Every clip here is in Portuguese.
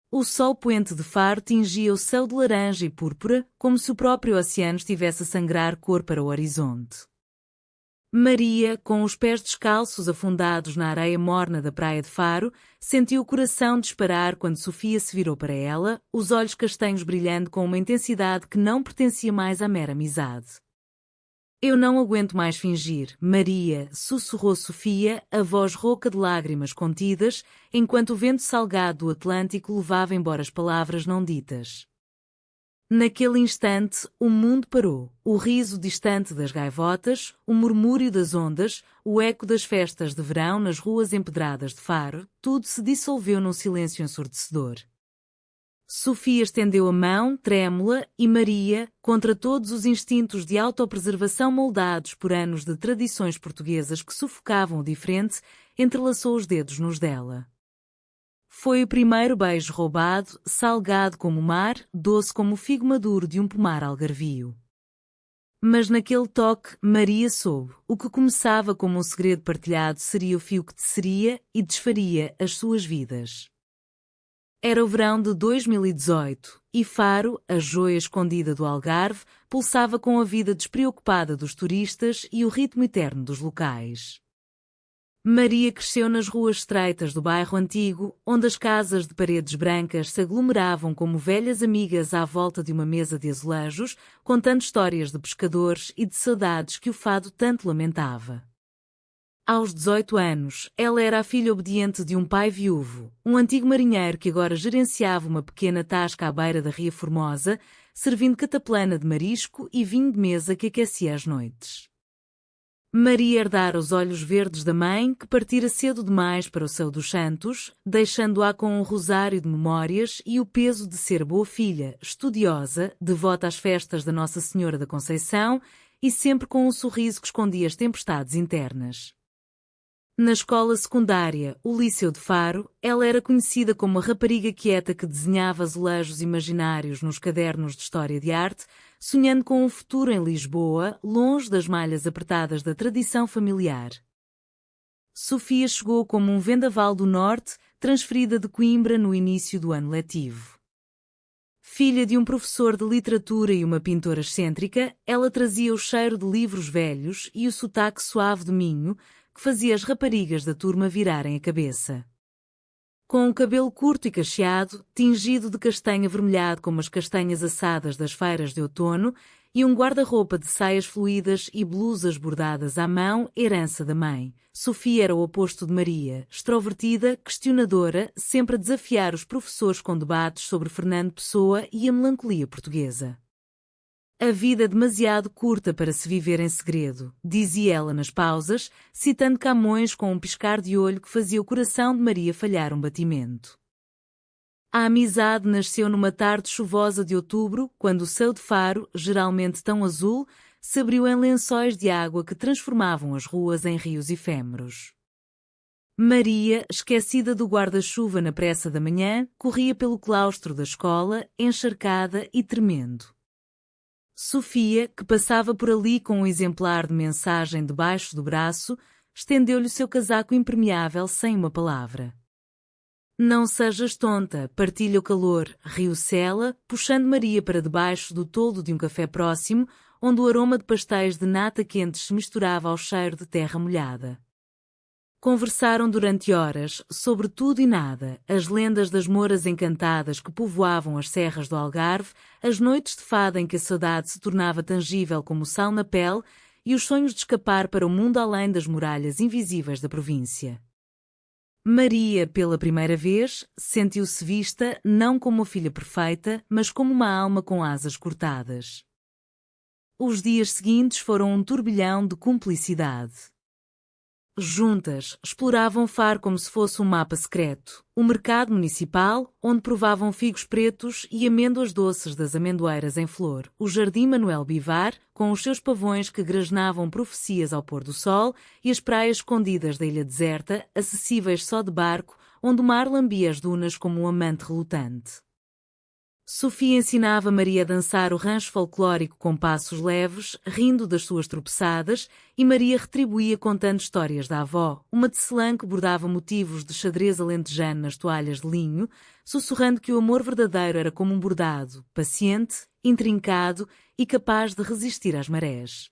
O sol poente de Faro tingia o céu de laranja e púrpura, como se o próprio oceano estivesse a sangrar cor para o horizonte. Maria, com os pés descalços afundados na areia morna da praia de Faro, sentiu o coração disparar quando Sofia se virou para ela, os olhos castanhos brilhando com uma intensidade que não pertencia mais à mera amizade. Eu não aguento mais fingir, Maria, sussurrou Sofia, a voz rouca de lágrimas contidas, enquanto o vento salgado do Atlântico levava embora as palavras não ditas. Naquele instante, o mundo parou. O riso distante das gaivotas, o murmúrio das ondas, o eco das festas de verão nas ruas empedradas de Faro, tudo se dissolveu num silêncio ensurdecedor. Sofia estendeu a mão, trêmula, e Maria, contra todos os instintos de autopreservação moldados por anos de tradições portuguesas que sufocavam o diferente, entrelaçou os dedos nos dela. Foi o primeiro beijo roubado, salgado como o mar, doce como o figo maduro de um pomar algarvio. Mas naquele toque, Maria soube, o que começava como um segredo partilhado seria o fio que teceria e desfaria as suas vidas. Era o verão de 2018, e Faro, a joia escondida do Algarve, pulsava com a vida despreocupada dos turistas e o ritmo eterno dos locais. Maria cresceu nas ruas estreitas do bairro antigo, onde as casas de paredes brancas se aglomeravam como velhas amigas à volta de uma mesa de azulejos, contando histórias de pescadores e de saudades que o fado tanto lamentava. Aos 18 anos, ela era a filha obediente de um pai viúvo, um antigo marinheiro que agora gerenciava uma pequena tasca à beira da Ria Formosa, servindo cataplana de marisco e vinho de mesa que aquecia as noites. Maria herdara os olhos verdes da mãe, que partira cedo demais para o céu dos santos, deixando-a com um rosário de memórias e o peso de ser boa filha, estudiosa, devota às festas da Nossa Senhora da Conceição e sempre com um sorriso que escondia as tempestades internas. Na escola secundária, o Liceu de Faro, ela era conhecida como a rapariga quieta que desenhava azulejos imaginários nos cadernos de História de Arte, sonhando com um futuro em Lisboa, longe das malhas apertadas da tradição familiar. Sofia chegou como um vendaval do norte, transferida de Coimbra no início do ano letivo. Filha de um professor de literatura e uma pintora excêntrica, ela trazia o cheiro de livros velhos e o sotaque suave do Minho, que fazia as raparigas da turma virarem a cabeça. Com o cabelo curto e cacheado, tingido de castanho avermelhado como as castanhas assadas das feiras de outono, e um guarda-roupa de saias fluídas e blusas bordadas à mão, herança da mãe, Sofia era o oposto de Maria, extrovertida, questionadora, sempre a desafiar os professores com debates sobre Fernando Pessoa e a melancolia portuguesa. A vida é demasiado curta para se viver em segredo, dizia ela nas pausas, citando Camões com um piscar de olho que fazia o coração de Maria falhar um batimento. A amizade nasceu numa tarde chuvosa de outubro, quando o céu de Faro, geralmente tão azul, se abriu em lençóis de água que transformavam as ruas em rios efêmeros. Maria, esquecida do guarda-chuva na pressa da manhã, corria pelo claustro da escola, encharcada e tremendo. Sofia, que passava por ali com um exemplar de mensagem debaixo do braço, estendeu-lhe o seu casaco impermeável sem uma palavra. Não sejas tonta, partilha o calor, riu-se ela, puxando Maria para debaixo do toldo de um café próximo, onde o aroma de pastéis de nata quentes se misturava ao cheiro de terra molhada. Conversaram durante horas, sobre tudo e nada, as lendas das moras encantadas que povoavam as serras do Algarve, as noites de fada em que a saudade se tornava tangível como o sal na pele e os sonhos de escapar para o mundo além das muralhas invisíveis da província. Maria, pela primeira vez, sentiu-se vista não como uma filha perfeita, mas como uma alma com asas cortadas. Os dias seguintes foram um turbilhão de cumplicidade. Juntas, exploravam Faro como se fosse um mapa secreto, o mercado municipal, onde provavam figos pretos e amêndoas doces das amendoeiras em flor, o jardim Manuel Bivar, com os seus pavões que grasnavam profecias ao pôr do sol, e as praias escondidas da ilha deserta, acessíveis só de barco, onde o mar lambia as dunas como um amante relutante. Sofia ensinava Maria a dançar o rancho folclórico com passos leves, rindo das suas tropeçadas, e Maria retribuía contando histórias da avó, uma tecelã que bordava motivos de xadrez alentejano nas toalhas de linho, sussurrando que o amor verdadeiro era como um bordado, paciente, intrincado e capaz de resistir às marés.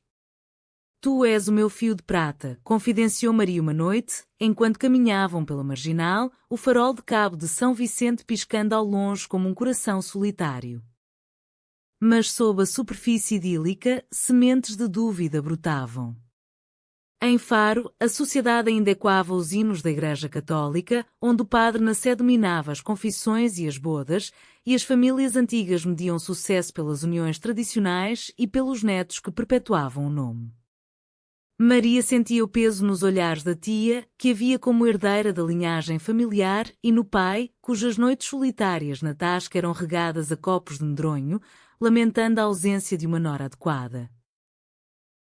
Tu és o meu fio de prata, confidenciou Maria uma noite, enquanto caminhavam pela marginal, o farol de cabo de São Vicente piscando ao longe como um coração solitário. Mas sob a superfície idílica, sementes de dúvida brotavam. Em Faro, a sociedade ainda ecoava os hinos da Igreja Católica, onde o padre na sé dominava as confissões e as bodas, e as famílias antigas mediam sucesso pelas uniões tradicionais e pelos netos que perpetuavam o nome. Maria sentia o peso nos olhares da tia, que a via como herdeira da linhagem familiar, e no pai, cujas noites solitárias na tasca eram regadas a copos de medronho, lamentando a ausência de uma nora adequada.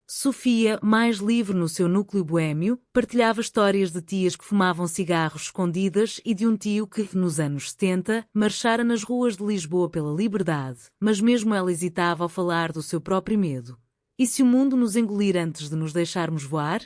Sofia, mais livre no seu núcleo boêmio, partilhava histórias de tias que fumavam cigarros escondidas e de um tio que, nos anos 70, marchara nas ruas de Lisboa pela liberdade, mas mesmo ela hesitava ao falar do seu próprio medo. E se o mundo nos engolir antes de nos deixarmos voar?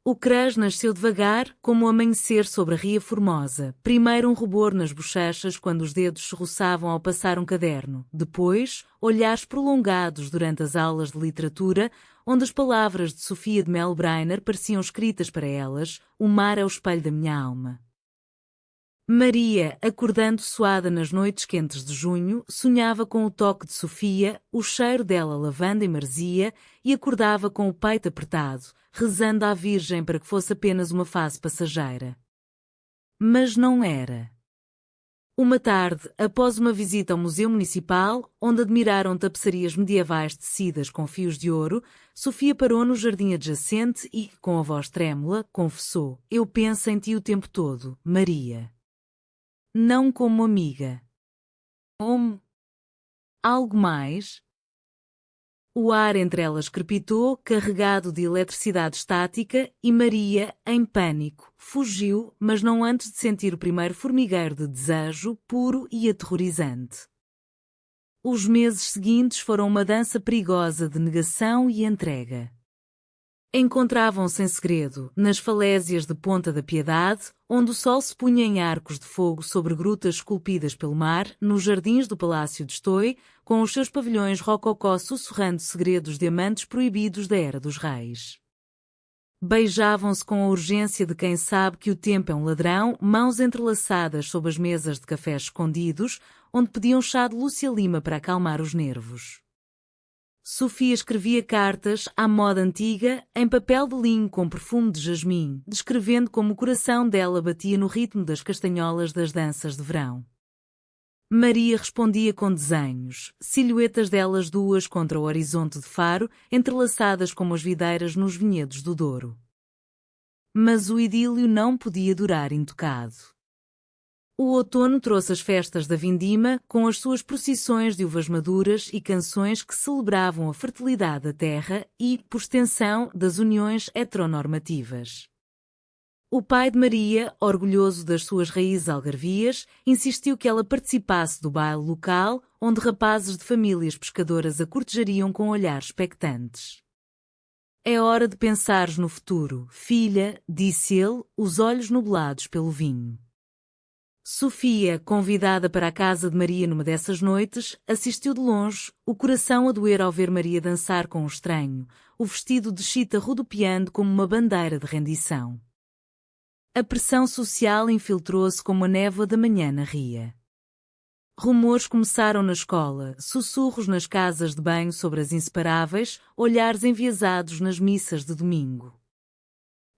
O cruz nasceu devagar, como o amanhecer sobre a Ria Formosa, primeiro um rubor nas bochechas quando os dedos se roçavam ao passar um caderno, depois, olhares prolongados durante as aulas de literatura, onde as palavras de Sofia de Melbrenner pareciam escritas para elas, o mar é o espelho da minha alma. Maria, acordando suada nas noites quentes de junho, sonhava com o toque de Sofia, o cheiro dela lavanda e maresia, e acordava com o peito apertado, rezando à Virgem para que fosse apenas uma fase passageira. Mas não era. Uma tarde, após uma visita ao Museu Municipal, onde admiraram tapeçarias medievais tecidas com fios de ouro, Sofia parou no jardim adjacente e, com a voz trêmula, confessou: "Eu penso em ti o tempo todo, Maria. Não como amiga. Como algo mais?" O ar entre elas crepitou, carregado de eletricidade estática, e Maria, em pânico, fugiu, mas não antes de sentir o primeiro formigueiro de desejo, puro e aterrorizante. Os meses seguintes foram uma dança perigosa de negação e entrega. Encontravam-se em segredo, nas falésias de Ponta da Piedade, onde o sol se punha em arcos de fogo sobre grutas esculpidas pelo mar, nos jardins do Palácio de Estoi, com os seus pavilhões rococó sussurrando segredos de amantes proibidos da Era dos Reis. Beijavam-se com a urgência de quem sabe que o tempo é um ladrão, mãos entrelaçadas sob as mesas de café escondidos, onde pediam chá de Lúcia Lima para acalmar os nervos. Sofia escrevia cartas, à moda antiga, em papel de linho com perfume de jasmim, descrevendo como o coração dela batia no ritmo das castanholas das danças de verão. Maria respondia com desenhos, silhuetas delas duas contra o horizonte de Faro, entrelaçadas como as videiras nos vinhedos do Douro. Mas o idílio não podia durar intocado. O outono trouxe as festas da vindima, com as suas procissões de uvas maduras e canções que celebravam a fertilidade da terra e, por extensão, das uniões heteronormativas. O pai de Maria, orgulhoso das suas raízes algarvias, insistiu que ela participasse do baile local, onde rapazes de famílias pescadoras a cortejariam com olhares expectantes. "É hora de pensares no futuro, filha", disse ele, os olhos nublados pelo vinho. Sofia, convidada para a casa de Maria numa dessas noites, assistiu de longe, o coração a doer ao ver Maria dançar com um estranho, o vestido de chita rodopiando como uma bandeira de rendição. A pressão social infiltrou-se como a névoa da manhã na ria. Rumores começaram na escola, sussurros nas casas de banho sobre as inseparáveis, olhares enviesados nas missas de domingo.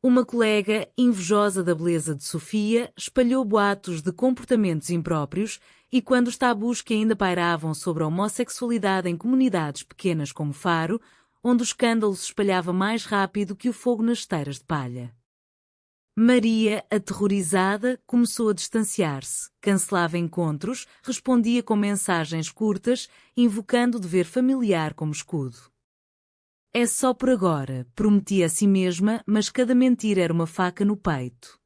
Uma colega, invejosa da beleza de Sofia, espalhou boatos de comportamentos impróprios e quando os tabus que ainda pairavam sobre a homossexualidade em comunidades pequenas como Faro, onde o escândalo se espalhava mais rápido que o fogo nas esteiras de palha. Maria, aterrorizada, começou a distanciar-se, cancelava encontros, respondia com mensagens curtas, invocando o dever familiar como escudo. "É só por agora", prometia a si mesma, mas cada mentira era uma faca no peito.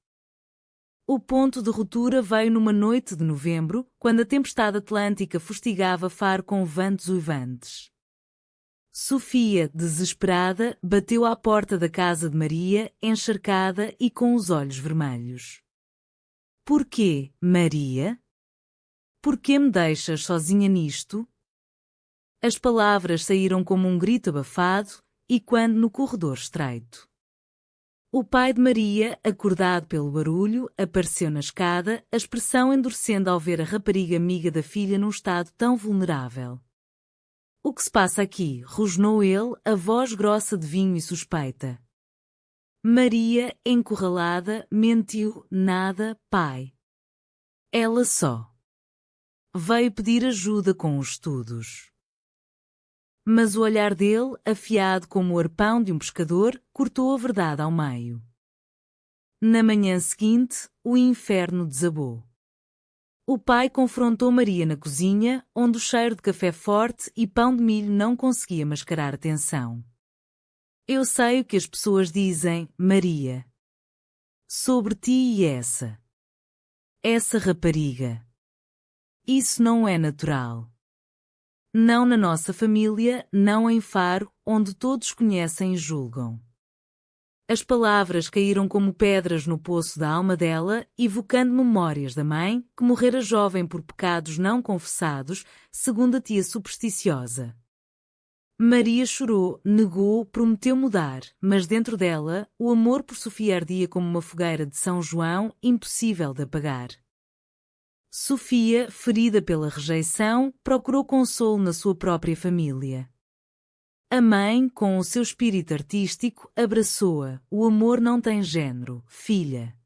O ponto de ruptura veio numa noite de novembro, quando a tempestade atlântica fustigava Faro com ventos uivantes. Sofia, desesperada, bateu à porta da casa de Maria, encharcada e com os olhos vermelhos. Porquê, Maria? Porquê me deixas sozinha nisto? As palavras saíram como um grito abafado, e quando no corredor estreito. O pai de Maria, acordado pelo barulho, apareceu na escada, a expressão endurecendo ao ver a rapariga amiga da filha num estado tão vulnerável. O que se passa aqui? Rosnou ele, a voz grossa de vinho e suspeita. Maria, encurralada, mentiu, nada, pai. Ela só veio pedir ajuda com os estudos. Mas o olhar dele, afiado como o arpão de um pescador, cortou a verdade ao meio. Na manhã seguinte, o inferno desabou. O pai confrontou Maria na cozinha, onde o cheiro de café forte e pão de milho não conseguia mascarar a tensão. Eu sei o que as pessoas dizem, Maria. Sobre ti e essa rapariga. Isso não é natural. Não na nossa família, não em Faro, onde todos conhecem e julgam. As palavras caíram como pedras no poço da alma dela, evocando memórias da mãe, que morrera jovem por pecados não confessados, segundo a tia supersticiosa. Maria chorou, negou, prometeu mudar, mas dentro dela, o amor por Sofia ardia como uma fogueira de São João, impossível de apagar. Sofia, ferida pela rejeição, procurou consolo na sua própria família. A mãe, com o seu espírito artístico, abraçou-a. O amor não tem género, filha.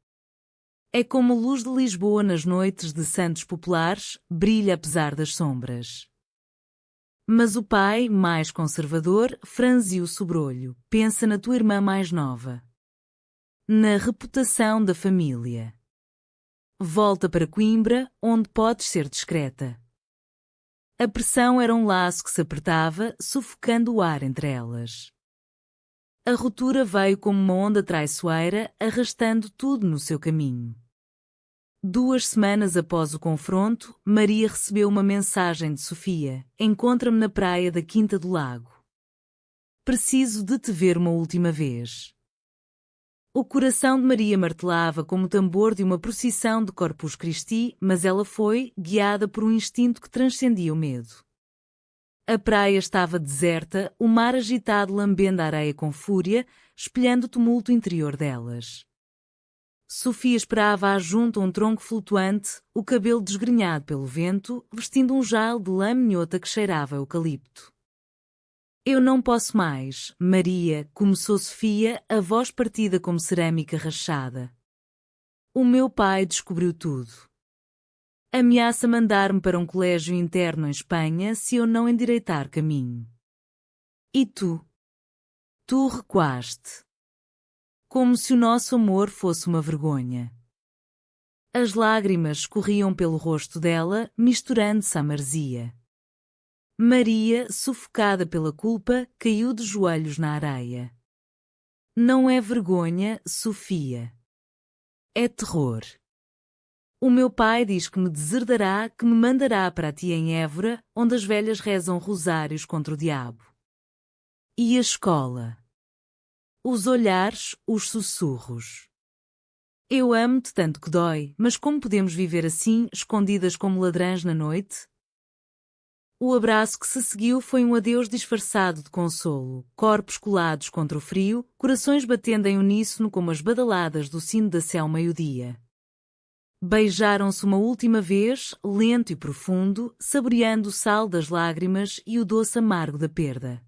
É como a luz de Lisboa nas noites de santos populares, brilha apesar das sombras. Mas o pai, mais conservador, franziu o sobrolho. Pensa na tua irmã mais nova. Na reputação da família. Volta para Coimbra, onde podes ser discreta. A pressão era um laço que se apertava, sufocando o ar entre elas. A ruptura veio como uma onda traiçoeira, arrastando tudo no seu caminho. 2 semanas após o confronto, Maria recebeu uma mensagem de Sofia: encontra-me na praia da Quinta do Lago. Preciso de te ver uma última vez. O coração de Maria martelava como o tambor de uma procissão de Corpus Christi, mas ela foi, guiada por um instinto que transcendia o medo. A praia estava deserta, o mar agitado lambendo a areia com fúria, espelhando o tumulto interior delas. Sofia esperava-a junto a um tronco flutuante, o cabelo desgrenhado pelo vento, vestindo um jale de lã minhota que cheirava a eucalipto. Eu não posso mais, Maria, começou Sofia, a voz partida como cerâmica rachada. O meu pai descobriu tudo. Ameaça mandar-me para um colégio interno em Espanha se eu não endireitar caminho. E tu? Tu recuaste. Como se o nosso amor fosse uma vergonha. As lágrimas escorriam pelo rosto dela, misturando-se à maresia. Maria, sufocada pela culpa, caiu de joelhos na areia. Não é vergonha, Sofia. É terror. O meu pai diz que me deserdará, que me mandará para ti em Évora, onde as velhas rezam rosários contra o diabo. E a escola? Os olhares, os sussurros. Eu amo-te tanto que dói, mas como podemos viver assim, escondidas como ladrãs na noite? O abraço que se seguiu foi um adeus disfarçado de consolo, corpos colados contra o frio, corações batendo em uníssono como as badaladas do sino da sé ao meio-dia. Beijaram-se uma última vez, lento e profundo, saboreando o sal das lágrimas e o doce amargo da perda.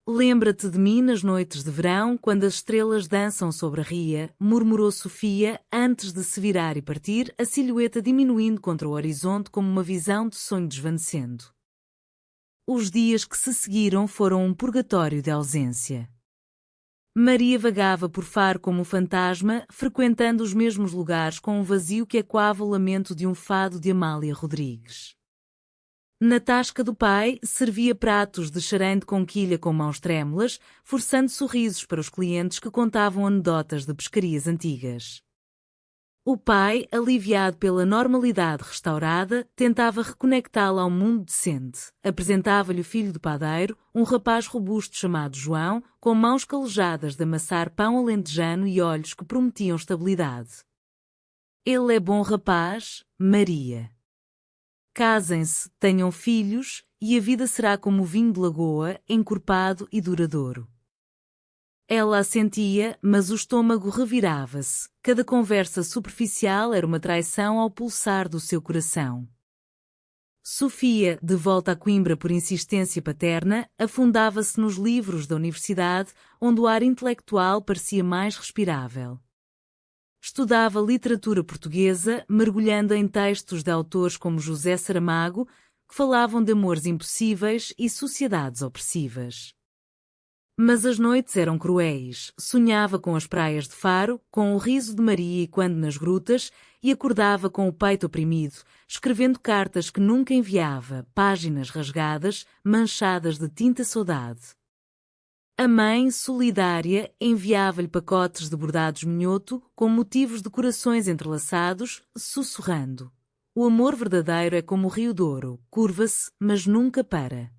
Lembra-te de mim nas noites de verão, quando as estrelas dançam sobre a ria, murmurou Sofia, antes de se virar e partir, a silhueta diminuindo contra o horizonte como uma visão de sonho desvanecendo. Os dias que se seguiram foram um purgatório de ausência. Maria vagava por Faro como um fantasma, frequentando os mesmos lugares com um vazio que ecoava o lamento de um fado de Amália Rodrigues. Na tasca do pai, servia pratos de xarém de conquilha com mãos trêmulas, forçando sorrisos para os clientes que contavam anedotas de pescarias antigas. O pai, aliviado pela normalidade restaurada, tentava reconectá-la ao mundo decente. Apresentava-lhe o filho do padeiro, um rapaz robusto chamado João, com mãos calejadas de amassar pão alentejano e olhos que prometiam estabilidade. Ele é bom rapaz, Maria. Casem-se, tenham filhos, e a vida será como o vinho de lagoa, encorpado e duradouro. Ela assentia, mas o estômago revirava-se. Cada conversa superficial era uma traição ao pulsar do seu coração. Sofia, de volta a Coimbra por insistência paterna, afundava-se nos livros da universidade, onde o ar intelectual parecia mais respirável. Estudava literatura portuguesa, mergulhando em textos de autores como José Saramago, que falavam de amores impossíveis e sociedades opressivas. Mas as noites eram cruéis. Sonhava com as praias de Faro, com o riso de Maria e quando nas grutas, e acordava com o peito oprimido, escrevendo cartas que nunca enviava, páginas rasgadas, manchadas de tinta saudade. A mãe, solidária, enviava-lhe pacotes de bordados minhoto, com motivos de corações entrelaçados, sussurrando: "O amor verdadeiro é como o Rio Douro, curva-se, mas nunca para."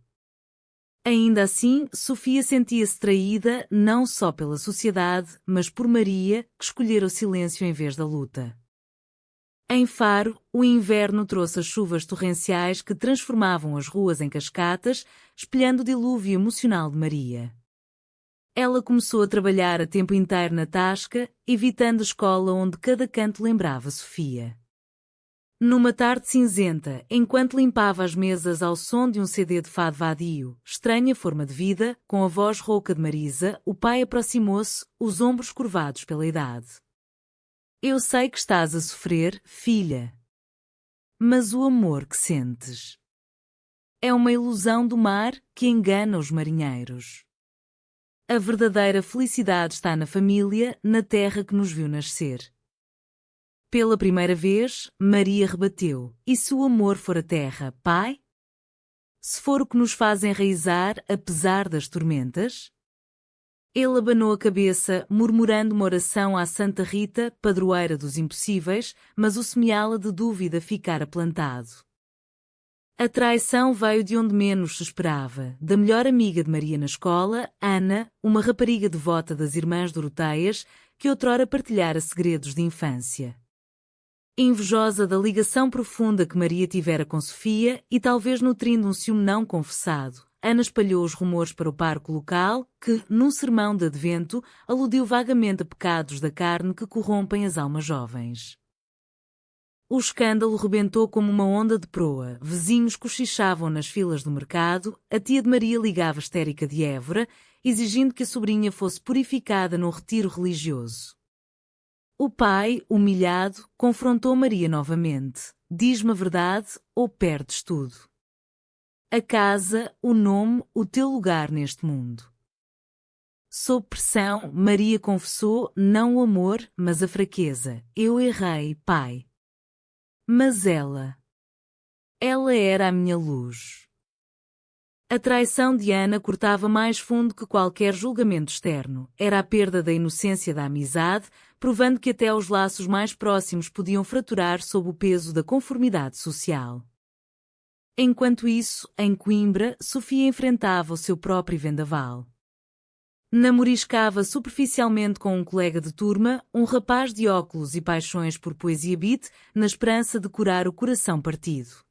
Ainda assim, Sofia sentia-se traída não só pela sociedade, mas por Maria, que escolhera o silêncio em vez da luta. Em Faro, o inverno trouxe as chuvas torrenciais que transformavam as ruas em cascatas, espelhando o dilúvio emocional de Maria. Ela começou a trabalhar a tempo inteiro na tasca, evitando a escola onde cada canto lembrava Sofia. Numa tarde cinzenta, enquanto limpava as mesas ao som de um CD de fado vadio, Estranha Forma de Vida, com a voz rouca de Marisa, o pai aproximou-se, os ombros curvados pela idade. "Eu sei que estás a sofrer, filha. Mas o amor que sentes é uma ilusão do mar que engana os marinheiros. A verdadeira felicidade está na família, na terra que nos viu nascer." Pela primeira vez, Maria rebateu: "E se o amor for a terra, pai? Se for o que nos faz enraizar, apesar das tormentas?" Ele abanou a cabeça, murmurando uma oração à Santa Rita, padroeira dos impossíveis, mas o semeá-la de dúvida ficara plantado. A traição veio de onde menos se esperava, da melhor amiga de Maria na escola, Ana, uma rapariga devota das Irmãs Doroteias, que outrora partilhara segredos de infância. Invejosa da ligação profunda que Maria tivera com Sofia e talvez nutrindo um ciúme não confessado, Ana espalhou os rumores para o parco local, que, num sermão de advento, aludiu vagamente a pecados da carne que corrompem as almas jovens. O escândalo rebentou como uma onda de proa, vizinhos cochichavam nas filas do mercado, a tia de Maria ligava histérica de Évora, exigindo que a sobrinha fosse purificada num retiro religioso. O pai, humilhado, confrontou Maria novamente: "Diz-me a verdade ou perdes tudo? A casa, o nome, o teu lugar neste mundo." Sob pressão, Maria confessou não o amor, mas a fraqueza: "Eu errei, pai. Mas ela era a minha luz." A traição de Ana cortava mais fundo que qualquer julgamento externo. Era a perda da inocência da amizade, provando que até os laços mais próximos podiam fraturar sob o peso da conformidade social. Enquanto isso, em Coimbra, Sofia enfrentava o seu próprio vendaval. Namoriscava superficialmente com um colega de turma, um rapaz de óculos e paixões por poesia beat, na esperança de curar o coração partido.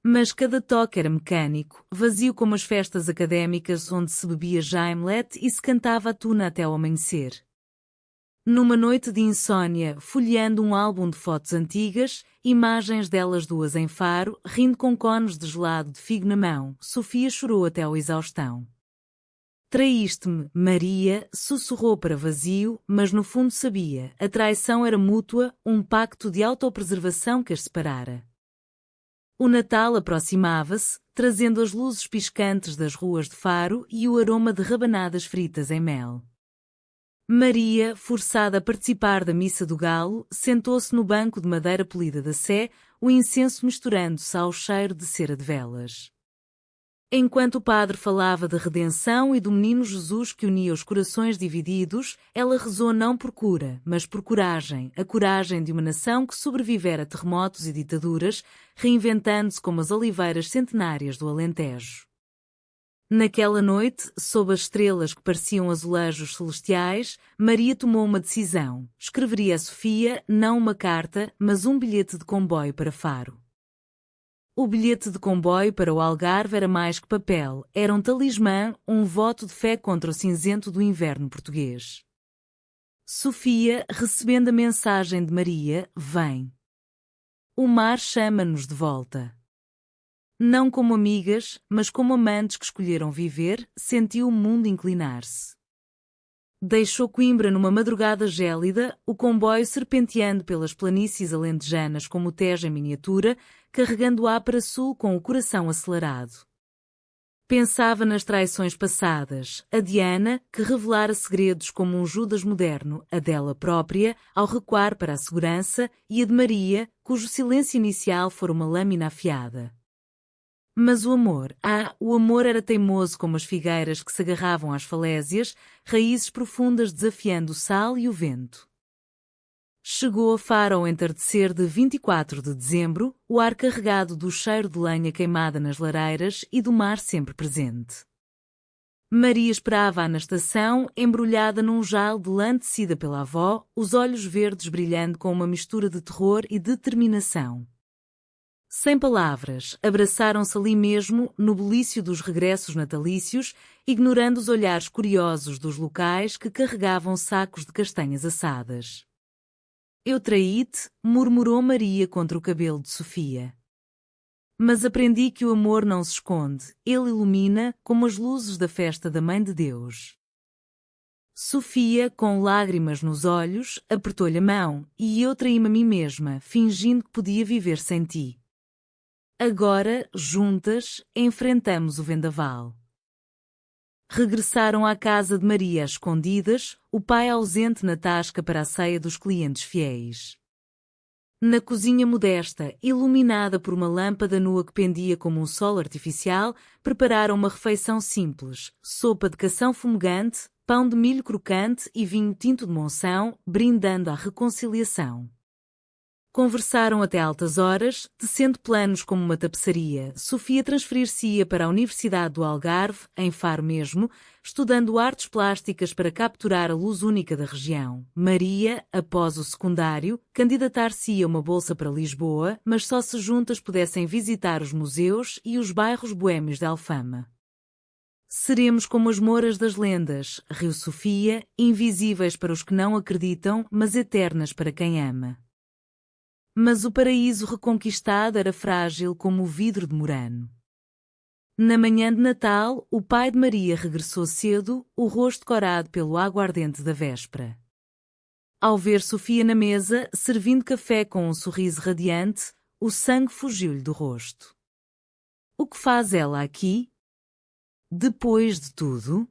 Mas cada toque era mecânico, vazio como as festas académicas onde se bebia Jaimlet e se cantava a tuna até ao amanhecer. Numa noite de insônia, folheando um álbum de fotos antigas, imagens delas duas em Faro, rindo com cones de gelado de figo na mão, Sofia chorou até ao exaustão. "Traíste-me, Maria", sussurrou para vazio, mas no fundo sabia, a traição era mútua, um pacto de autopreservação que as separara. O Natal aproximava-se, trazendo as luzes piscantes das ruas de Faro e o aroma de rabanadas fritas em mel. Maria, forçada a participar da missa do galo, sentou-se no banco de madeira polida da Sé, o incenso misturando-se ao cheiro de cera de velas. Enquanto o padre falava da redenção e do menino Jesus que unia os corações divididos, ela rezou não por cura, mas por coragem, a coragem de uma nação que sobrevivera a terremotos e ditaduras, reinventando-se como as oliveiras centenárias do Alentejo. Naquela noite, sob as estrelas que pareciam azulejos celestiais, Maria tomou uma decisão. Escreveria a Sofia não uma carta, mas um bilhete de comboio para Faro. O bilhete de comboio para o Algarve era mais que papel, era um talismã, um voto de fé contra o cinzento do inverno português. Sofia, recebendo a mensagem de Maria, vem. O mar chama-nos de volta. Não como amigas, mas como amantes que escolheram viver, sentiu o mundo inclinar-se. Deixou Coimbra numa madrugada gélida, o comboio serpenteando pelas planícies alentejanas como o Tejo em miniatura, carregando-a para sul com o coração acelerado. Pensava nas traições passadas, a Diana, que revelara segredos como um Judas moderno, a dela própria, ao recuar para a segurança, e a de Maria, cujo silêncio inicial fora uma lâmina afiada. Mas o amor era teimoso como as figueiras que se agarravam às falésias, raízes profundas desafiando o sal e o vento. Chegou a Faro ao entardecer de 24 de dezembro, o ar carregado do cheiro de lenha queimada nas lareiras e do mar sempre presente. Maria esperava-a na estação, embrulhada num jal de lã tecida pela avó, os olhos verdes brilhando com uma mistura de terror e determinação. Sem palavras, abraçaram-se ali mesmo, no bulício dos regressos natalícios, ignorando os olhares curiosos dos locais que carregavam sacos de castanhas assadas. Eu traí-te, murmurou Maria contra o cabelo de Sofia. Mas aprendi que o amor não se esconde, ele ilumina, como as luzes da festa da Mãe de Deus. Sofia, com lágrimas nos olhos, apertou-lhe a mão, e eu traí-me a mim mesma, fingindo que podia viver sem ti. Agora, juntas, enfrentamos o vendaval. Regressaram à casa de Maria às escondidas, o pai ausente na tasca para a ceia dos clientes fiéis. Na cozinha modesta, iluminada por uma lâmpada nua que pendia como um sol artificial, prepararam uma refeição simples, sopa de cação fumegante, pão de milho crocante e vinho tinto de Monção, brindando à reconciliação. Conversaram até altas horas, tecendo planos como uma tapeçaria. Sofia transferir-se-ia para a Universidade do Algarve, em Faro mesmo, estudando artes plásticas para capturar a luz única da região. Maria, após o secundário, candidatar-se-ia a uma bolsa para Lisboa, mas só se juntas pudessem visitar os museus e os bairros boémios de Alfama. Seremos como as moras das lendas, riu Sofia, invisíveis para os que não acreditam, mas eternas para quem ama. Mas o paraíso reconquistado era frágil como o vidro de Murano. Na manhã de Natal, o pai de Maria regressou cedo, o rosto corado pelo aguardente da véspera. Ao ver Sofia na mesa, servindo café com um sorriso radiante, o sangue fugiu-lhe do rosto. O que faz ela aqui? Depois de tudo?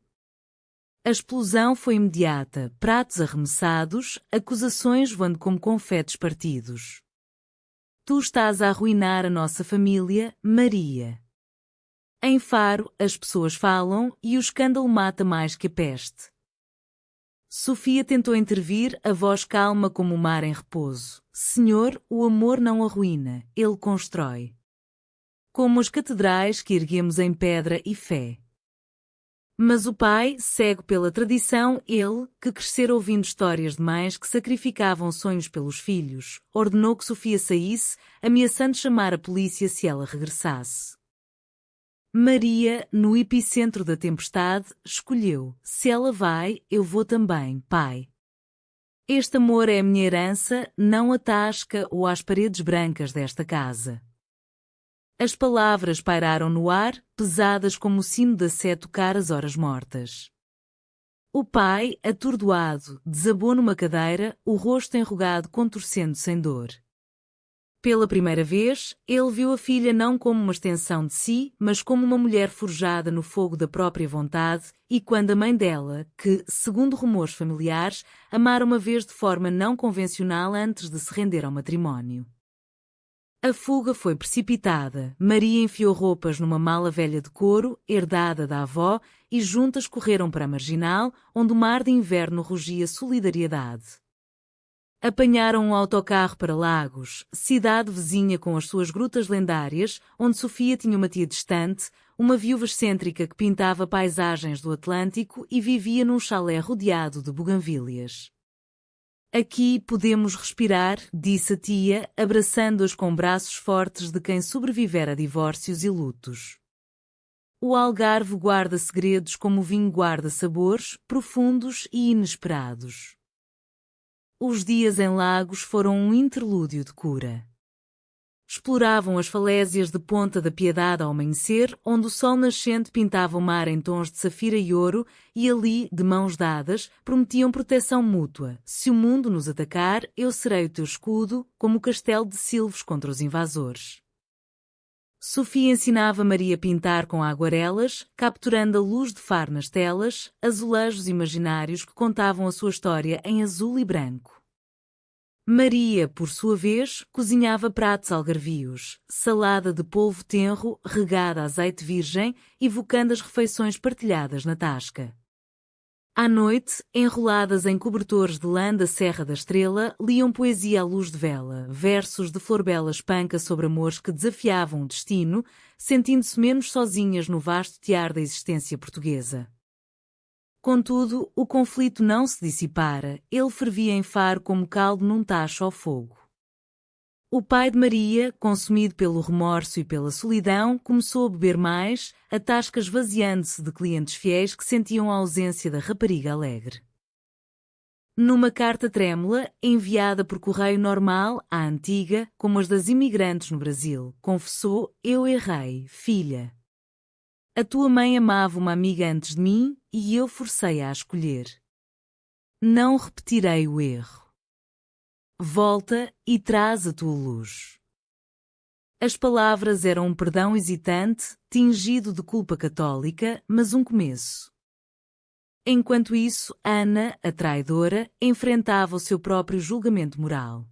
A explosão foi imediata, pratos arremessados, acusações voando como confetes partidos. Tu estás a arruinar a nossa família, Maria. Em Faro, as pessoas falam e o escândalo mata mais que a peste. Sofia tentou intervir, a voz calma como o mar em repouso. Senhor, o amor não arruína, ele constrói. Como as catedrais que erguemos em pedra e fé. Mas o pai, cego pela tradição, ele, que crescera ouvindo histórias de mães que sacrificavam sonhos pelos filhos, ordenou que Sofia saísse, ameaçando chamar a polícia se ela regressasse. Maria, no epicentro da tempestade, escolheu: se ela vai, eu vou também, pai. Este amor é a minha herança, não a tasca ou as paredes brancas desta casa. As palavras pairaram no ar, pesadas como o sino da sé tocar as horas mortas. O pai, atordoado, desabou numa cadeira, o rosto enrugado contorcendo-se em dor. Pela primeira vez, ele viu a filha não como uma extensão de si, mas como uma mulher forjada no fogo da própria vontade, e quando a mãe dela, que, segundo rumores familiares, amara uma vez de forma não convencional antes de se render ao matrimónio. A fuga foi precipitada. Maria enfiou roupas numa mala velha de couro, herdada da avó, e juntas correram para a Marginal, onde o mar de inverno rugia solidariedade. Apanharam um autocarro para Lagos, cidade vizinha com as suas grutas lendárias, onde Sofia tinha uma tia distante, uma viúva excêntrica que pintava paisagens do Atlântico e vivia num chalé rodeado de buganvílias. Aqui podemos respirar, disse a tia, abraçando-as com braços fortes de quem sobreviver a divórcios e lutos. O Algarve guarda segredos como o vinho guarda sabores, profundos e inesperados. Os dias em Lagos foram um interlúdio de cura. Exploravam as falésias de Ponta da Piedade ao amanhecer, onde o sol nascente pintava o mar em tons de safira e ouro, e ali, de mãos dadas, prometiam proteção mútua. Se o mundo nos atacar, eu serei o teu escudo, como o castelo de Silves contra os invasores. Sofia ensinava Maria a pintar com aguarelas, capturando a luz de faro nas telas, azulejos imaginários que contavam a sua história em azul e branco. Maria, por sua vez, cozinhava pratos algarvios, salada de polvo tenro regada a azeite virgem, evocando as refeições partilhadas na tasca. À noite, enroladas em cobertores de lã da Serra da Estrela, liam poesia à luz de vela, versos de Florbela Espanca sobre amores que desafiavam o destino, sentindo-se menos sozinhas no vasto tear da existência portuguesa. Contudo, o conflito não se dissipara, ele fervia em Faro como caldo num tacho ao fogo. O pai de Maria, consumido pelo remorso e pela solidão, começou a beber mais, a tasca esvaziando-se de clientes fiéis que sentiam a ausência da rapariga alegre. Numa carta trêmula, enviada por correio normal, à antiga, como as das imigrantes no Brasil, confessou: "Eu errei, filha. A tua mãe amava uma amiga antes de mim, e eu forcei-a a escolher. Não repetirei o erro. Volta e traz a tua luz." As palavras eram um perdão hesitante, tingido de culpa católica, mas um começo. Enquanto isso, Ana, a traidora, enfrentava o seu próprio julgamento moral.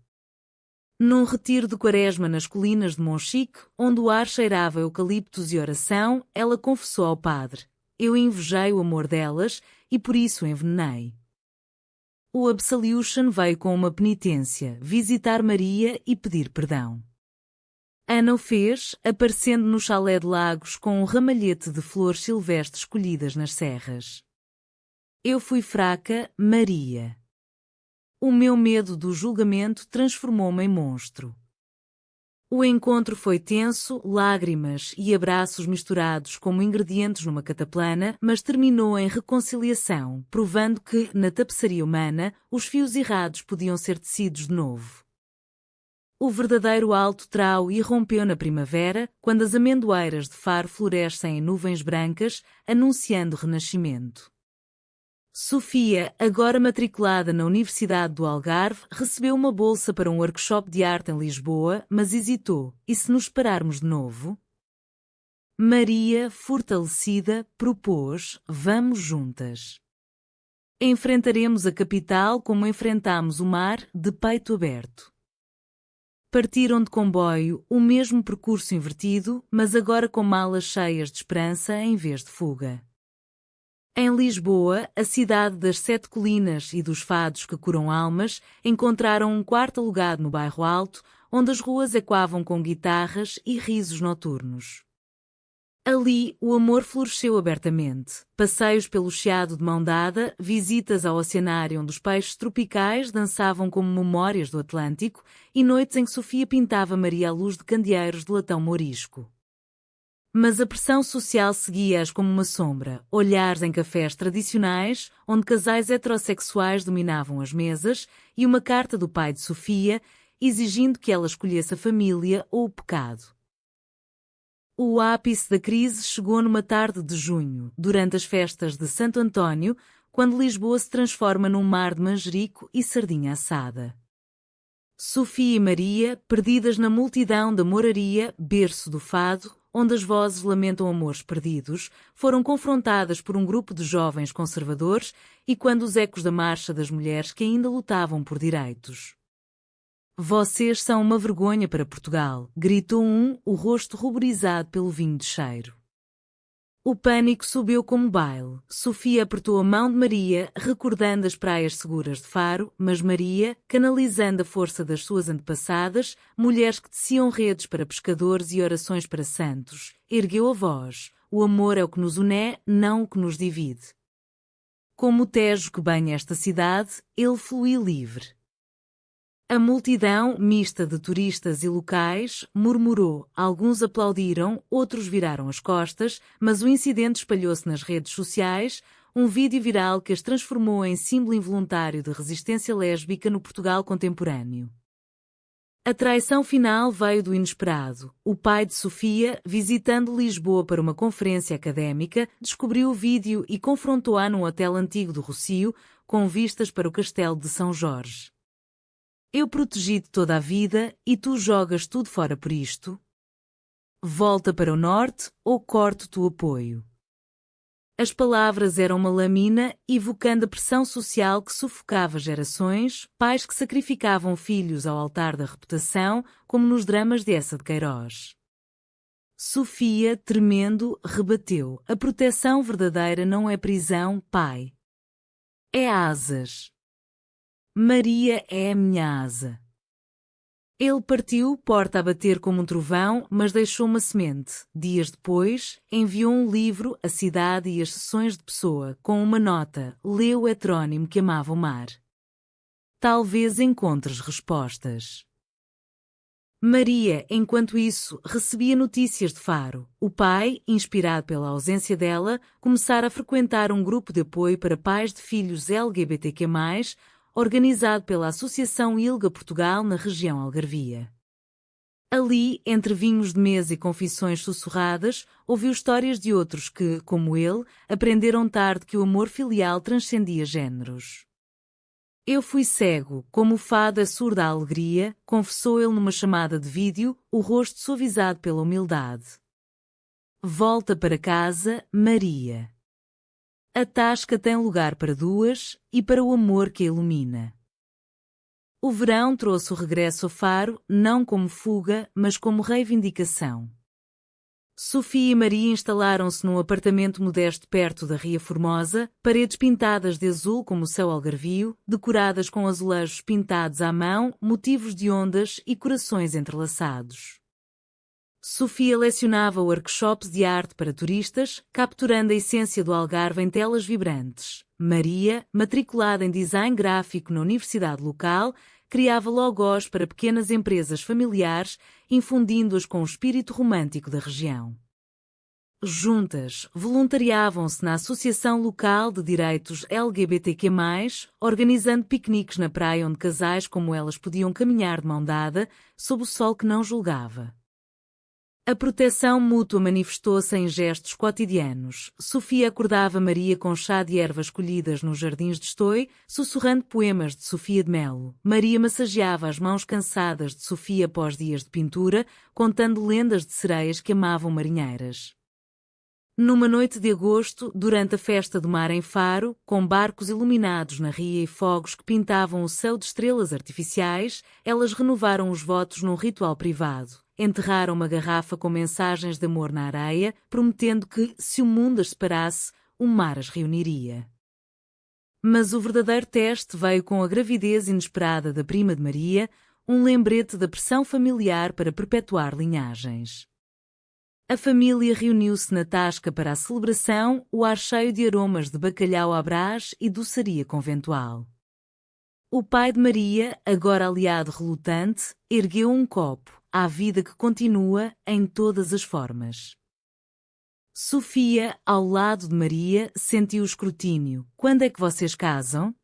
Num retiro de quaresma nas colinas de Monchique, onde o ar cheirava eucaliptos e oração, ela confessou ao padre: "Eu invejei o amor delas e por isso o envenenei." O Absolution veio com uma penitência, visitar Maria e pedir perdão. Ana o fez, aparecendo no chalé de Lagos com um ramalhete de flores silvestres colhidas nas serras. "Eu fui fraca, Maria. O meu medo do julgamento transformou-me em monstro." O encontro foi tenso, lágrimas e abraços misturados como ingredientes numa cataplana, mas terminou em reconciliação, provando que, na tapeçaria humana, os fios errados podiam ser tecidos de novo. O verdadeiro alto trau irrompeu na primavera, quando as amendoeiras de Faro florescem em nuvens brancas, anunciando renascimento. Sofia, agora matriculada na Universidade do Algarve, recebeu uma bolsa para um workshop de arte em Lisboa, mas hesitou: "E se nos separarmos de novo?" Maria, fortalecida, propôs: "Vamos juntas. Enfrentaremos a capital como enfrentamos o mar, de peito aberto." Partiram de comboio, o mesmo percurso invertido, mas agora com malas cheias de esperança em vez de fuga. Em Lisboa, a cidade das sete colinas e dos fados que curam almas, encontraram um quarto alugado no bairro Alto, onde as ruas ecoavam com guitarras e risos noturnos. Ali, o amor floresceu abertamente. Passeios pelo Chiado de mão dada, visitas ao oceanário onde os peixes tropicais dançavam como memórias do Atlântico e noites em que Sofia pintava Maria à luz de candeeiros de latão mourisco. Mas a pressão social seguia-as como uma sombra, olhares em cafés tradicionais, onde casais heterossexuais dominavam as mesas, e uma carta do pai de Sofia, exigindo que ela escolhesse a família ou o pecado. O ápice da crise chegou numa tarde de junho, durante as festas de Santo António, quando Lisboa se transforma num mar de manjerico e sardinha assada. Sofia e Maria, perdidas na multidão da moraria, berço do fado, onde as vozes lamentam amores perdidos, foram confrontadas por um grupo de jovens conservadores e quando os ecos da marcha das mulheres que ainda lutavam por direitos. Vocês são uma vergonha para Portugal, gritou o rosto ruborizado pelo vinho de cheiro. O pânico subiu como baile. Sofia apertou a mão de Maria, recordando as praias seguras de Faro, mas Maria, canalizando a força das suas antepassadas, mulheres que teciam redes para pescadores e orações para santos, ergueu a voz. O amor é o que nos une, não o que nos divide. Como o Tejo que banha esta cidade, ele flui livre. A multidão, mista de turistas e locais, murmurou, alguns aplaudiram, outros viraram as costas, mas o incidente espalhou-se nas redes sociais, um vídeo viral que as transformou em símbolo involuntário de resistência lésbica no Portugal contemporâneo. A traição final veio do inesperado. O pai de Sofia, visitando Lisboa para uma conferência académica, descobriu o vídeo e confrontou-a num hotel antigo do Rossio, com vistas para o castelo de São Jorge. Eu protegi-te toda a vida e tu jogas tudo fora por isto? Volta para o norte ou corto-te o apoio. As palavras eram uma lamina, evocando a pressão social que sufocava gerações, pais que sacrificavam filhos ao altar da reputação, como nos dramas de Eça de Queiroz. Sofia, tremendo, rebateu: a proteção verdadeira não é prisão, pai. É asas. Maria é a minha asa. Ele partiu, porta a bater como um trovão, mas deixou uma semente. Dias depois, enviou um livro, A Cidade e as Sessões de Pessoa, com uma nota: lê o heterónimo que amava o mar. Talvez encontres respostas. Maria, enquanto isso, recebia notícias de Faro. O pai, inspirado pela ausência dela, começara a frequentar um grupo de apoio para pais de filhos LGBTQ+, organizado pela Associação ILGA Portugal na região algarvia. Ali, entre vinhos de mesa e confissões sussurradas, ouviu histórias de outros que, como ele, aprenderam tarde que o amor filial transcendia géneros. Eu fui cego, como o fado é surdo à alegria, confessou ele numa chamada de vídeo, o rosto suavizado pela humildade. Volta para casa, Maria. A tasca tem lugar para duas e para o amor que a ilumina. O verão trouxe o regresso a Faro, não como fuga, mas como reivindicação. Sofia e Maria instalaram-se num apartamento modesto perto da Ria Formosa, paredes pintadas de azul como o céu algarvio, decoradas com azulejos pintados à mão, motivos de ondas e corações entrelaçados. Sofia lecionava workshops de arte para turistas, capturando a essência do Algarve em telas vibrantes. Maria, matriculada em design gráfico na universidade local, criava logos para pequenas empresas familiares, infundindo-as com o espírito romântico da região. Juntas, voluntariavam-se na Associação Local de Direitos LGBTQ+, organizando piqueniques na praia onde casais como elas podiam caminhar de mão dada, sob o sol que não julgava. A proteção mútua manifestou-se em gestos cotidianos. Sofia acordava Maria com chá de ervas colhidas nos jardins de Estoi, sussurrando poemas de Sofia de Melo. Maria massageava as mãos cansadas de Sofia após dias de pintura, contando lendas de sereias que amavam marinheiras. Numa noite de agosto, durante a festa do mar em Faro, com barcos iluminados na ria e fogos que pintavam o céu de estrelas artificiais, elas renovaram os votos num ritual privado. Enterraram uma garrafa com mensagens de amor na areia, prometendo que, se o mundo as separasse, o mar as reuniria. Mas o verdadeiro teste veio com a gravidez inesperada da prima de Maria, um lembrete da pressão familiar para perpetuar linhagens. A família reuniu-se na tasca para a celebração, o ar cheio de aromas de bacalhau à brás e doçaria conventual. O pai de Maria, agora aliado relutante, ergueu um copo, à vida que continua em todas as formas. Sofia, ao lado de Maria, sentiu o escrutínio. Quando é que vocês casam?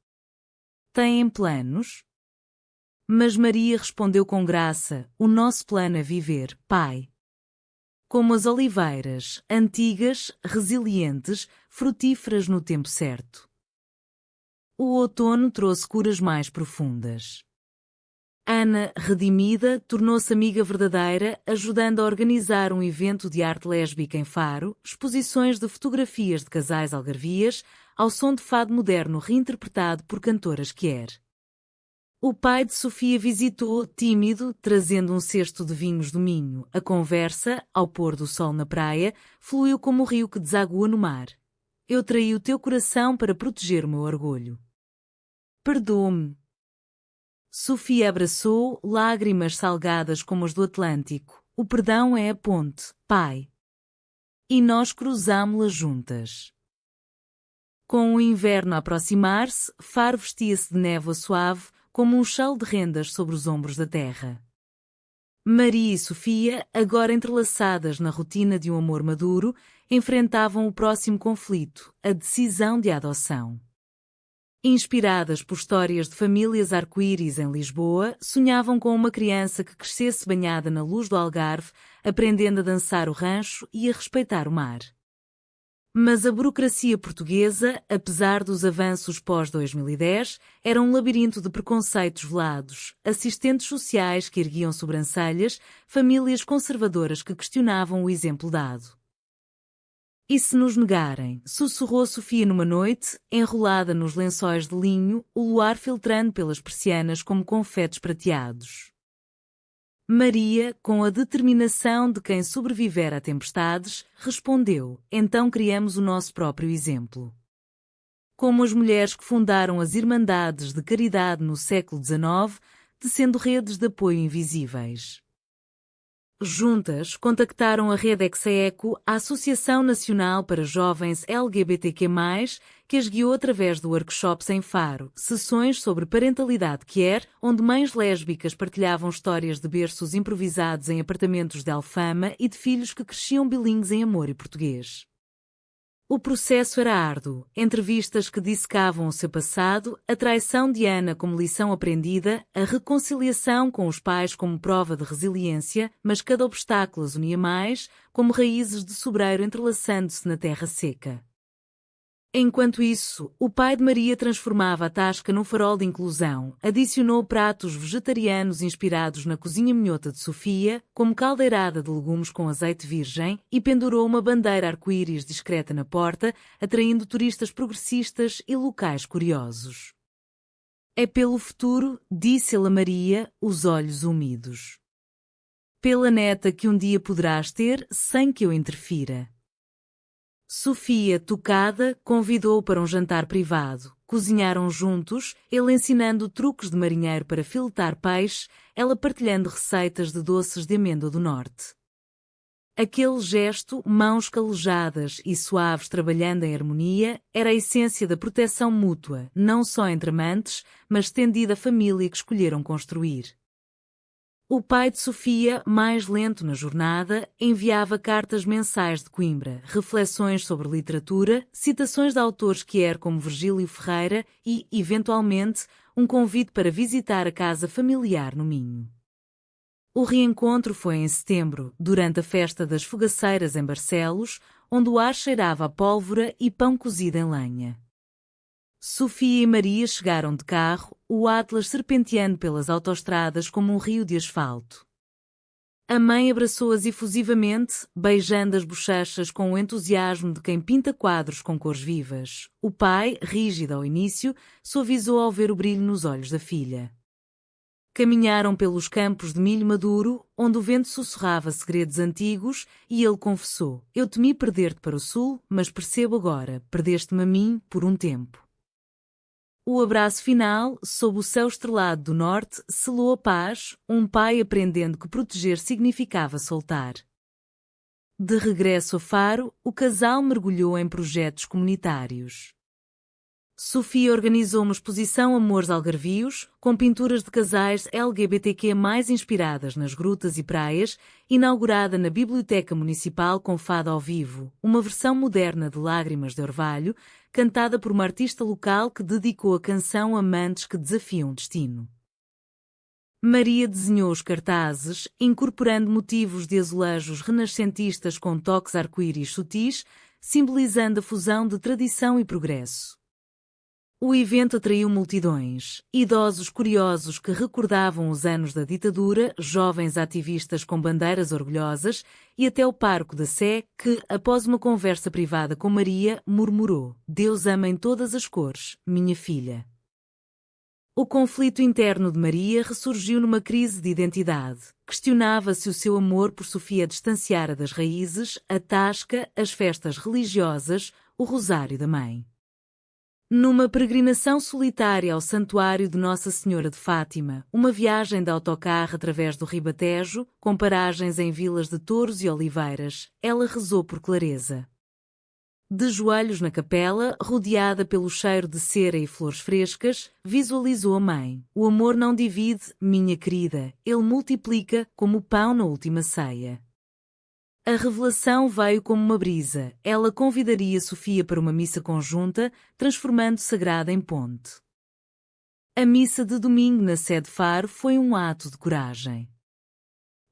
Têm planos? Mas Maria respondeu com graça: o nosso plano é viver, pai. Como as oliveiras, antigas, resilientes, frutíferas no tempo certo. O outono trouxe curas mais profundas. Ana, redimida, tornou-se amiga verdadeira, ajudando a organizar um evento de arte lésbica em Faro, exposições de fotografias de casais algarvias, ao som de fado moderno reinterpretado por cantoras queer. O pai de Sofia visitou, tímido, trazendo um cesto de vinhos do Minho. A conversa, ao pôr do sol na praia, fluiu como o rio que desagua no mar. Eu traí o teu coração para proteger o meu orgulho. Perdoa-me. Sofia abraçou, lágrimas salgadas como as do Atlântico. O perdão é a ponte, pai. E nós cruzámo-la juntas. Com o inverno a aproximar-se, Faro vestia-se de névoa suave, como um chale de rendas sobre os ombros da terra. Maria e Sofia, agora entrelaçadas na rotina de um amor maduro, enfrentavam o próximo conflito, a decisão de adoção. Inspiradas por histórias de famílias arco-íris em Lisboa, sonhavam com uma criança que crescesse banhada na luz do Algarve, aprendendo a dançar o rancho e a respeitar o mar. Mas a burocracia portuguesa, apesar dos avanços pós-2010, era um labirinto de preconceitos velados, assistentes sociais que erguiam sobrancelhas, famílias conservadoras que questionavam o exemplo dado. E se nos negarem? Sussurrou Sofia numa noite, enrolada nos lençóis de linho, o luar filtrando pelas persianas como confetes prateados. Maria, com a determinação de quem sobreviver a tempestades, respondeu: então criamos o nosso próprio exemplo. Como as mulheres que fundaram as Irmandades de Caridade no século XIX, tecendo redes de apoio invisíveis. Juntas, contactaram a Rede Execo, a Associação Nacional para Jovens LGBTQ+, que as guiou através do Workshops em Faro, sessões sobre parentalidade queer, onde mães lésbicas partilhavam histórias de berços improvisados em apartamentos de Alfama e de filhos que cresciam bilíngues em amor e português. O processo era árduo, entrevistas que dissecavam o seu passado, a traição de Ana como lição aprendida, a reconciliação com os pais como prova de resiliência, mas cada obstáculo as unia mais, como raízes de sobreiro entrelaçando-se na terra seca. Enquanto isso, o pai de Maria transformava a tasca num farol de inclusão, adicionou pratos vegetarianos inspirados na cozinha minhota de Sofia, como caldeirada de legumes com azeite virgem, e pendurou uma bandeira arco-íris discreta na porta, atraindo turistas progressistas e locais curiosos. É pelo futuro, disse-lhe a Maria, os olhos úmidos. Pela neta que um dia poderás ter, sem que eu interfira. Sofia, tocada, convidou-o para um jantar privado. Cozinharam juntos, ele ensinando truques de marinheiro para filetar peixe, ela partilhando receitas de doces de amêndoa do norte. Aquele gesto, mãos calejadas e suaves trabalhando em harmonia, era a essência da proteção mútua, não só entre amantes, mas estendida à família que escolheram construir. O pai de Sofia, mais lento na jornada, enviava cartas mensais de Coimbra, reflexões sobre literatura, citações de autores queer como Virgílio Ferreira e, eventualmente, um convite para visitar a casa familiar no Minho. O reencontro foi em setembro, durante a festa das fogaceiras em Barcelos, onde o ar cheirava a pólvora e pão cozido em lenha. Sofia e Maria chegaram de carro, o Atlas serpenteando pelas autoestradas como um rio de asfalto. A mãe abraçou-as efusivamente, beijando as bochechas com o entusiasmo de quem pinta quadros com cores vivas. O pai, rígido ao início, suavizou ao ver o brilho nos olhos da filha. Caminharam pelos campos de milho maduro, onde o vento sussurrava segredos antigos, e ele confessou: eu temi perder-te para o sul, mas percebo agora, perdeste-me a mim por um tempo. O abraço final, sob o céu estrelado do norte, selou a paz, um pai aprendendo que proteger significava soltar. De regresso a Faro, o casal mergulhou em projetos comunitários. Sofia organizou uma exposição Amores Algarvios, com pinturas de casais LGBTQ mais inspiradas nas grutas e praias, inaugurada na Biblioteca Municipal com fado ao vivo, uma versão moderna de Lágrimas de Orvalho, cantada por uma artista local que dedicou a canção a amantes que desafiam o destino. Maria desenhou os cartazes, incorporando motivos de azulejos renascentistas com toques arco-íris sutis, simbolizando a fusão de tradição e progresso. O evento atraiu multidões, idosos curiosos que recordavam os anos da ditadura, jovens ativistas com bandeiras orgulhosas e até o pároco da Sé que, após uma conversa privada com Maria, murmurou: Deus ama em todas as cores, minha filha. O conflito interno de Maria ressurgiu numa crise de identidade. Questionava se o seu amor por Sofia distanciara das raízes, a tasca, as festas religiosas, o rosário da mãe. Numa peregrinação solitária ao Santuário de Nossa Senhora de Fátima, uma viagem de autocarro através do Ribatejo, com paragens em vilas de Touros e Oliveiras, ela rezou por clareza. De joelhos na capela, rodeada pelo cheiro de cera e flores frescas, visualizou a mãe. O amor não divide, minha querida, ele multiplica como o pão na última ceia. A revelação veio como uma brisa. Ela convidaria Sofia para uma missa conjunta, transformando sagrada em ponte. A missa de domingo na sede Faro foi um ato de coragem.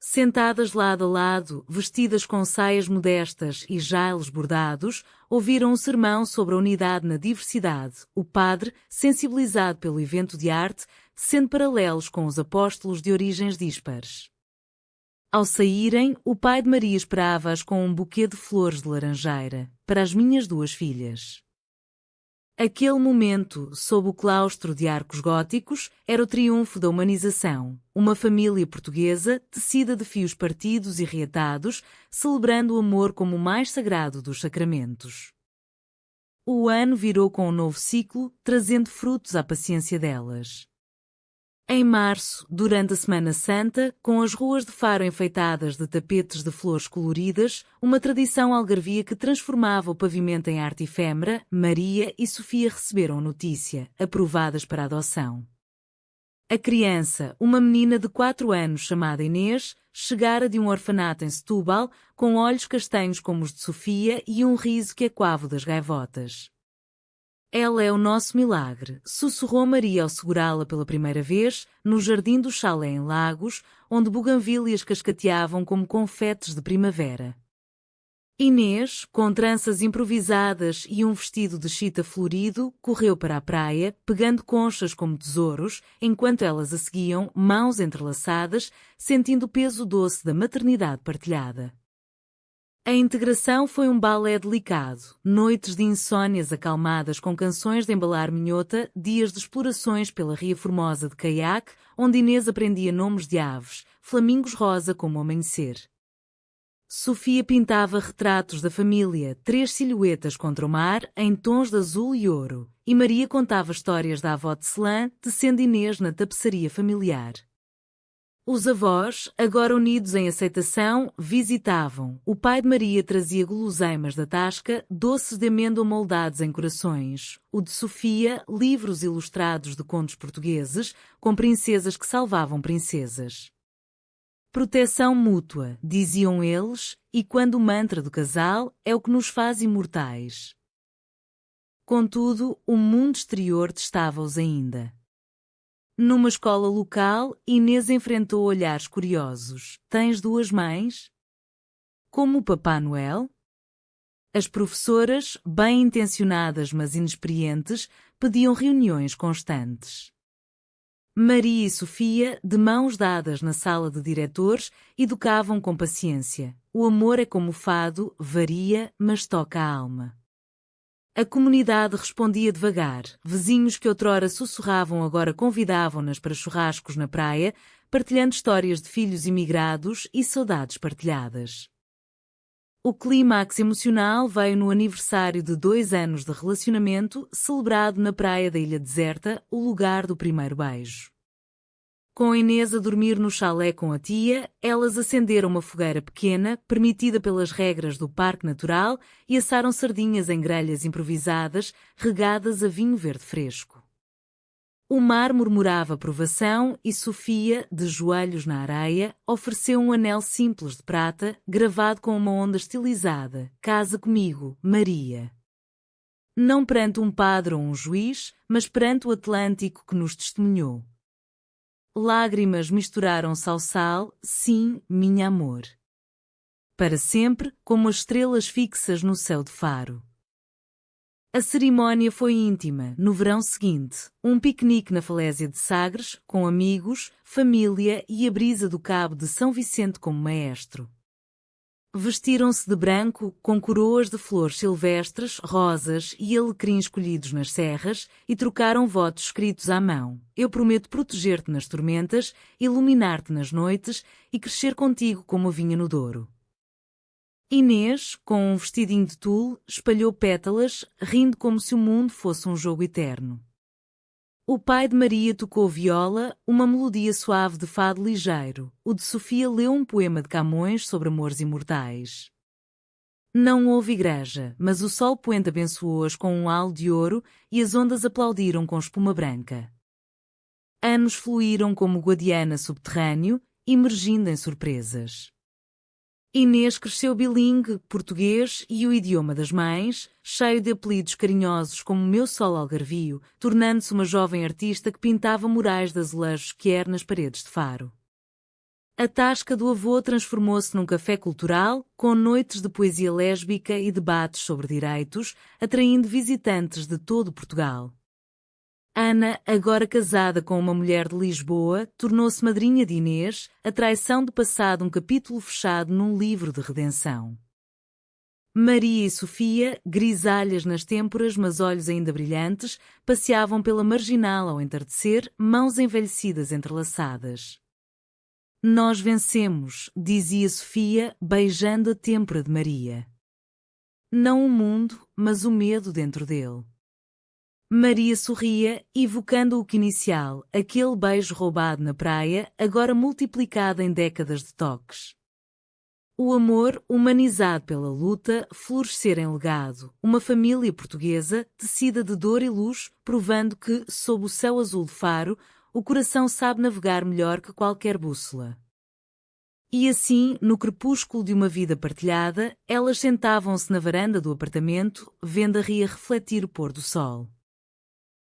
Sentadas lado a lado, vestidas com saias modestas e jailos bordados, ouviram um sermão sobre a unidade na diversidade. O padre, sensibilizado pelo evento de arte, tecendo paralelos com os apóstolos de origens díspares. Ao saírem, o pai de Maria esperava-as com um buquê de flores de laranjeira, para as minhas 2 filhas. Aquele momento, sob o claustro de arcos góticos, era o triunfo da humanização. Uma família portuguesa, tecida de fios partidos e reatados, celebrando o amor como o mais sagrado dos sacramentos. O ano virou com um novo ciclo, trazendo frutos à paciência delas. Em março, durante a Semana Santa, com as ruas de Faro enfeitadas de tapetes de flores coloridas, uma tradição algarvia que transformava o pavimento em arte efêmera, Maria e Sofia receberam notícia, aprovadas para adoção. A criança, uma menina de 4 anos chamada Inês, chegara de um orfanato em Setúbal, com olhos castanhos como os de Sofia e um riso que ecoava das gaivotas. Ela é o nosso milagre, sussurrou Maria ao segurá-la pela primeira vez, no jardim do chalé em Lagos, onde buganvílias cascateavam como confetes de primavera. Inês, com tranças improvisadas e um vestido de chita florido, correu para a praia, pegando conchas como tesouros, enquanto elas a seguiam, mãos entrelaçadas, sentindo o peso doce da maternidade partilhada. A integração foi um balé delicado, noites de insônias acalmadas com canções de embalar minhota, dias de explorações pela Ria Formosa de caiaque, onde Inês aprendia nomes de aves, flamingos rosa como o amanhecer. Sofia pintava retratos da família, 3 silhuetas contra o mar, em tons de azul e ouro, e Maria contava histórias da avó de Celã, tecendo Inês na tapeçaria familiar. Os avós, agora unidos em aceitação, visitavam. O pai de Maria trazia guloseimas da tasca, doces de amêndoa moldados em corações. O de Sofia, livros ilustrados de contos portugueses, com princesas que salvavam princesas. Proteção mútua, diziam eles, e quando o mantra do casal é o que nos faz imortais. Contudo, o mundo exterior testava-os ainda. Numa escola local, Inês enfrentou olhares curiosos. Tens 2 mães? Como o Papá Noel? As professoras, bem intencionadas mas inexperientes, pediam reuniões constantes. Maria e Sofia, de mãos dadas na sala de diretores, educavam com paciência. O amor é como o fado, varia, mas toca a alma. A comunidade respondia devagar. Vizinhos que outrora sussurravam agora convidavam-nas para churrascos na praia, partilhando histórias de filhos imigrados e saudades partilhadas. O clímax emocional veio no aniversário de 2 anos de relacionamento, celebrado na praia da Ilha Deserta, o lugar do primeiro beijo. Com Inês a dormir no chalé com a tia, elas acenderam uma fogueira pequena, permitida pelas regras do Parque Natural, e assaram sardinhas em grelhas improvisadas, regadas a vinho verde fresco. O mar murmurava aprovação e Sofia, de joelhos na areia, ofereceu um anel simples de prata, gravado com uma onda estilizada. Casa comigo, Maria. Não perante um padre ou um juiz, mas perante o Atlântico que nos testemunhou. Lágrimas misturaram-se ao sal, sim, minha amor. Para sempre, como as estrelas fixas no céu de Faro. A cerimónia foi íntima. No verão seguinte, um piquenique na falésia de Sagres, com amigos, família e a brisa do Cabo de São Vicente como maestro. Vestiram-se de branco, com coroas de flores silvestres, rosas e alecrins colhidos nas serras, e trocaram votos escritos à mão. Eu prometo proteger-te nas tormentas, iluminar-te nas noites e crescer contigo como a vinha no Douro. Inês, com um vestidinho de tul, espalhou pétalas, rindo como se o mundo fosse um jogo eterno. O pai de Maria tocou viola, uma melodia suave de fado ligeiro. O de Sofia leu um poema de Camões sobre amores imortais. Não houve igreja, mas o sol poente abençoou-as com um halo de ouro e as ondas aplaudiram com espuma branca. Anos fluíram como Guadiana subterrâneo, emergindo em surpresas. Inês cresceu bilingue, português e o idioma das mães, cheio de apelidos carinhosos como Meu Sol Algarvio, tornando-se uma jovem artista que pintava murais de azulejos quer nas paredes de Faro. A tasca do avô transformou-se num café cultural, com noites de poesia lésbica e debates sobre direitos, atraindo visitantes de todo Portugal. Ana, agora casada com uma mulher de Lisboa, tornou-se madrinha de Inês, a traição do passado um capítulo fechado num livro de redenção. Maria e Sofia, grisalhas nas têmporas mas olhos ainda brilhantes, passeavam pela marginal ao entardecer, mãos envelhecidas entrelaçadas. Nós vencemos, dizia Sofia, beijando a têmpora de Maria. Não o mundo, mas o medo dentro dele. Maria sorria, evocando o que inicial, aquele beijo roubado na praia, agora multiplicado em décadas de toques. O amor, humanizado pela luta, florescer em legado, uma família portuguesa, tecida de dor e luz, provando que, sob o céu azul de Faro, o coração sabe navegar melhor que qualquer bússola. E assim, no crepúsculo de uma vida partilhada, elas sentavam-se na varanda do apartamento, vendo a ria refletir o pôr do sol.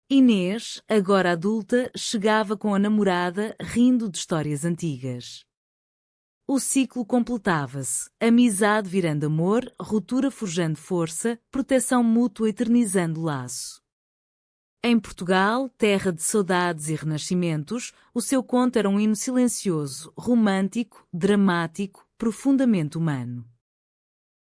Inês, agora adulta, chegava com a namorada, rindo de histórias antigas. O ciclo completava-se, amizade virando amor, ruptura forjando força, proteção mútua eternizando o laço. Em Portugal, terra de saudades e renascimentos, o seu conto era um hino silencioso, romântico, dramático, profundamente humano.